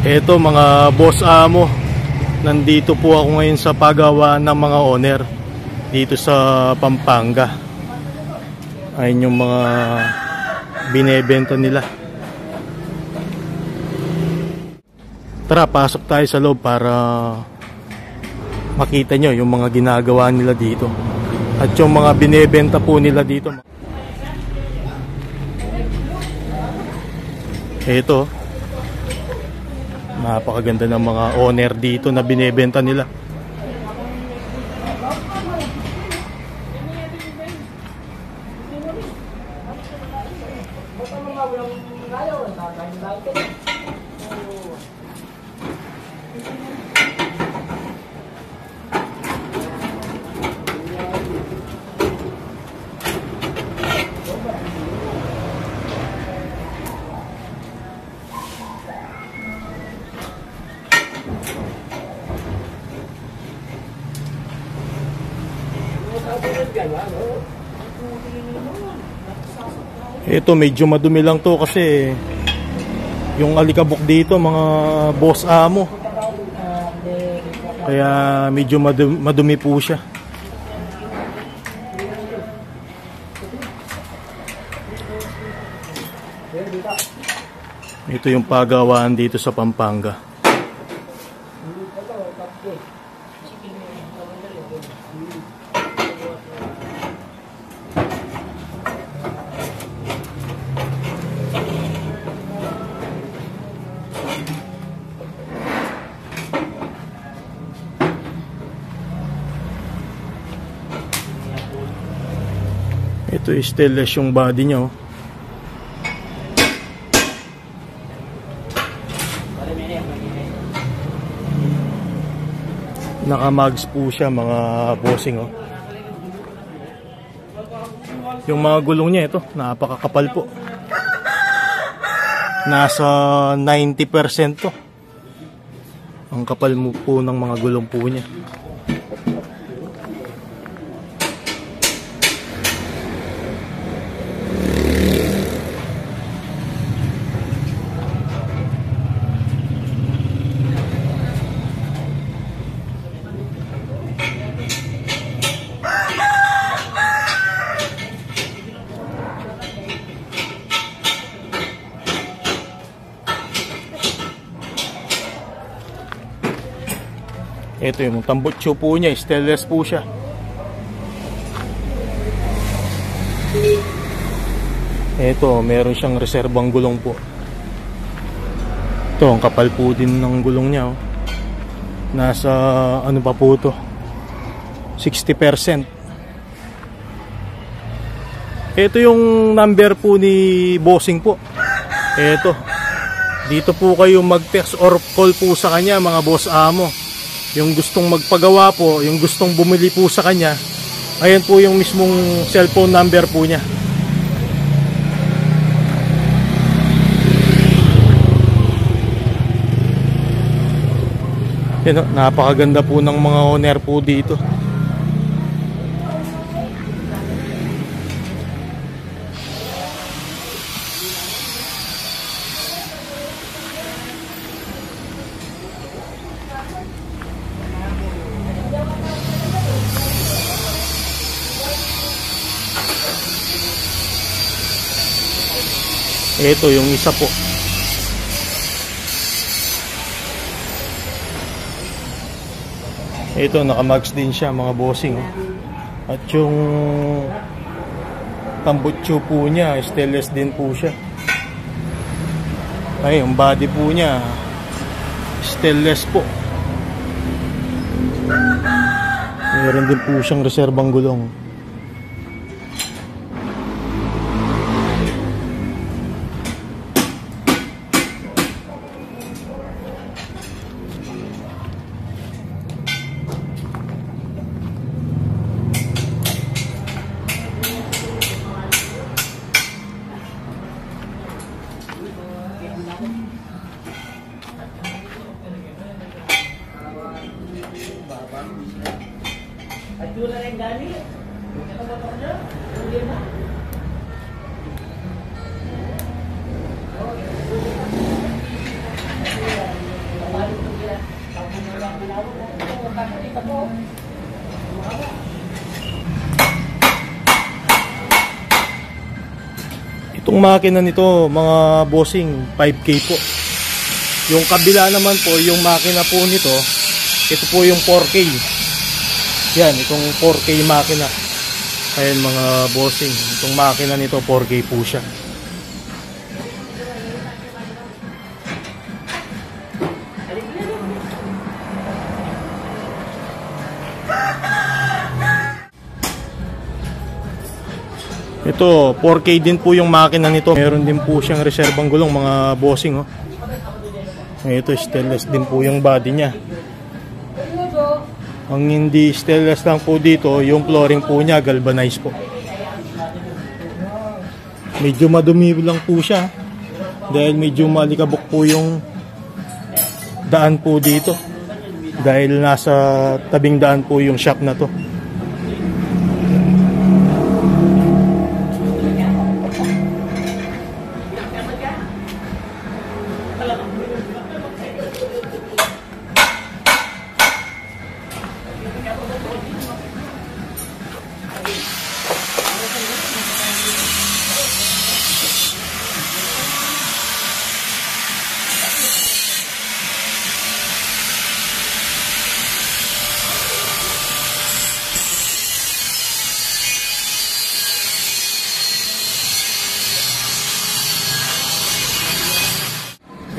Eto mga boss amo, nandito po ako ngayon sa pagawaan ng mga owner dito sa Pampanga. Ayun yung mga binebenta nila. Tara, pasok tayo sa loob para makita nyo yung mga ginagawa nila dito at yung mga binebenta po nila dito. Ito, napakaganda ng mga owner dito na binebenta nila. Ito medyo madumi lang to kasi yung alikabok dito mga boss amo, kaya medyo madumi po siya. Ito yung pagawaan dito sa Pampanga. Ito stainless yung body niya, oh. Naka-mags po siya mga bossing, oh. Yung mga gulong niya ito, napakakapal po. Nasa 90% to. Ang kapal mo po ng mga gulong po niya. Ito yung tambutso po niya, stainless po siya. Ito, meron siyang reserbang gulong po. Ito, ang kapal po din ng gulong niya, oh. Nasa ano pa po ito, 60%. Ito yung number po ni bossing po. Ito, dito po kayo mag-text or call po sa kanya mga boss amo. Yung gustong magpagawa po, yung gustong bumili po sa kanya, ayan po yung mismong cellphone number po niya. Yan, napakaganda po ng mga owner po dito. Ito yung isa po. Ito naka-max din siya mga bossing, oh. At yung tambutso po niya, stainless din po siya. Ay, yung body po niya stainless po. Meron din po siyang reserbang gulong. At yun na rin gamit. Itong makina nito mga bossing 5K po. Yung kabila naman po, yung makina po nito, ito po yung 4K. Yan, itong 4K makina. Ayan mga bossing, itong makina nito 4K po siya. Ito, 4K din po yung makina nito. Meron din po siyang reserbang gulong mga bossing, oh. Ito, stainless din po yung body niya. Ang hindi stainless lang po dito, yung flooring po niya, galvanized po. Medyo madumi lang po siya. Dahil medyo malikabok po yung daan po dito. Dahil nasa tabing daan po yung shop na to.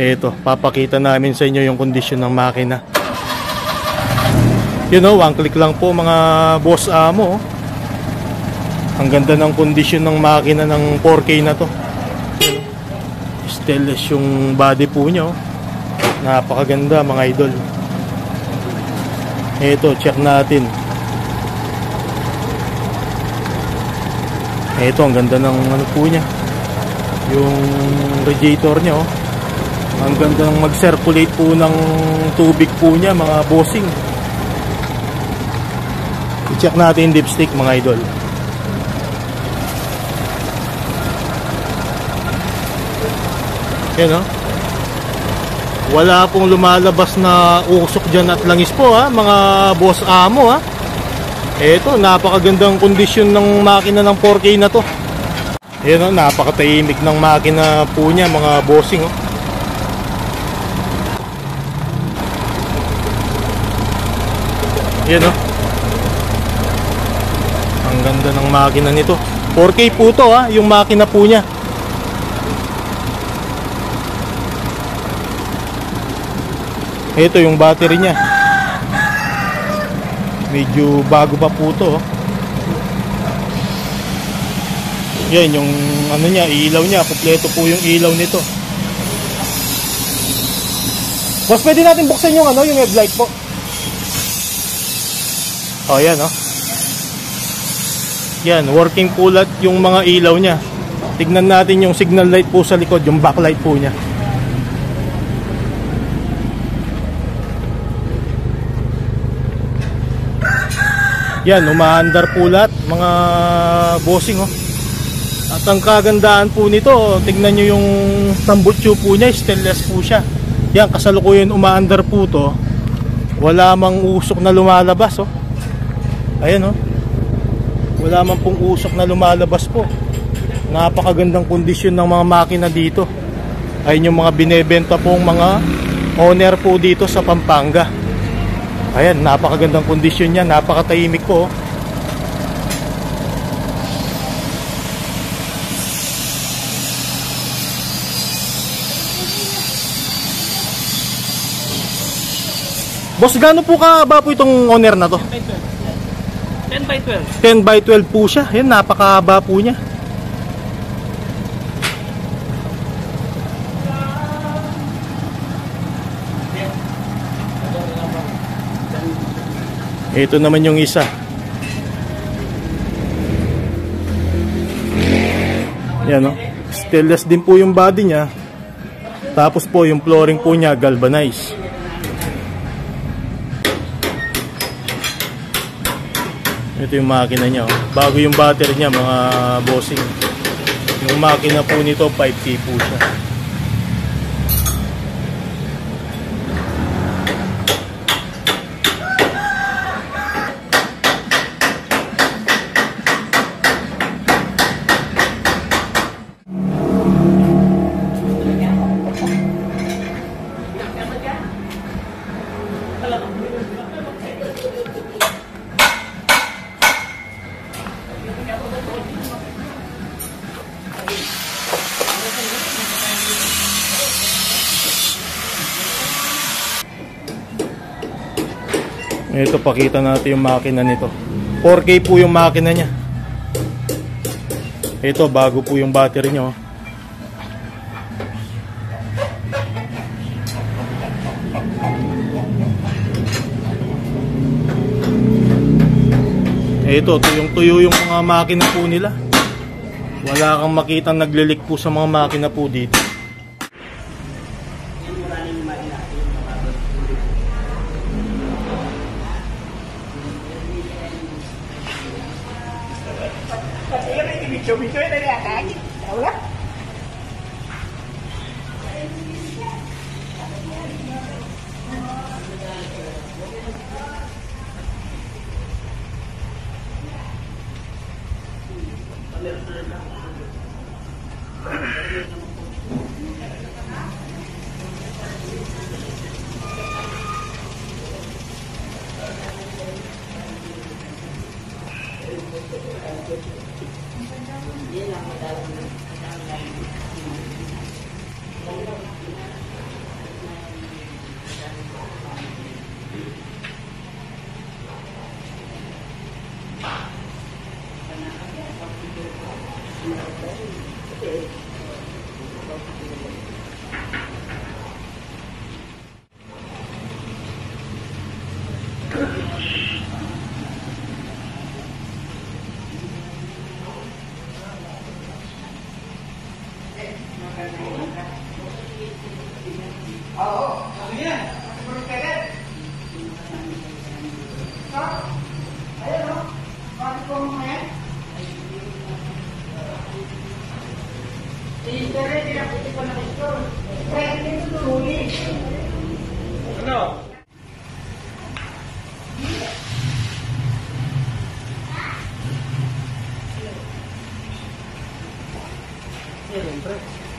Ito, papakita namin sa inyo yung kondisyon ng makina. You know, one click lang po mga boss amo. Ang ganda ng kondisyon ng makina ng 4K na to. Stainless yung body po nyo. Napakaganda mga idol. Ito, check natin. Ito, ang ganda ng ano po niya. Yung radiator nya, oh. Ang ganda ng mag-circulate po ng tubig po niya mga bossing. I-check natin yung dipstick mga idol. Yan, oh. Wala pong lumalabas na usok dyan at langis po, ha, mga boss amo, ha. Eto, napakagandang kondisyon ng makina ng 4K na to. Yan, oh, napakatahimik ng makina po niya mga bossing, oh. Yan, oh. Ang ganda ng makina nito. 4K po to, ha, yung makina po niya. Ito yung battery niya. Medyo bago pa po to, oh. Yan yung ano niya, ilaw niya. Kompleto po yung ilaw nito. Boss, pwede natin buksan yung ano, yung headlight po. Oh, yan, oh. Yan, working po lahat yung mga ilaw niya. Tignan natin yung signal light po sa likod, yung backlight po niya. Yan, umaandar po lahat mga bossing, oh. At ang kagandaan po nito, tignan nyo yung tambutso po niya, stainless po siya. Yan, kasalukuyan umaandar po to. Wala mang usok na lumalabas, oh. Ayan, oh. Wala man pong usok na lumalabas po. Napakagandang kondisyon ng mga makina dito. Ayun yung mga binebenta pong mga owner po dito sa Pampanga. Ayan, napakagandang kondisyon niya. Napakatahimik po, oh. Boss, gaano po kahaba po itong owner na to? 10 by 12. 10 by 12 po siya. Ayan, napakahaba po niya. Ito naman yung isa. Yan, no? Stainless din po yung body niya. Tapos po yung flooring po niya galvanized. Ito yung makina niya, oh. Bago yung battery niya mga bossing. Yung makina po nito 5K po siya. Ito, pakita natin yung makina nito. 4K po yung makina niya. Ito, bago po yung battery niya. Ito, tuyong-tuyo yung mga makina po nila. Wala kang makitang naglilik po sa mga makina po dito. Ano? Siyempre.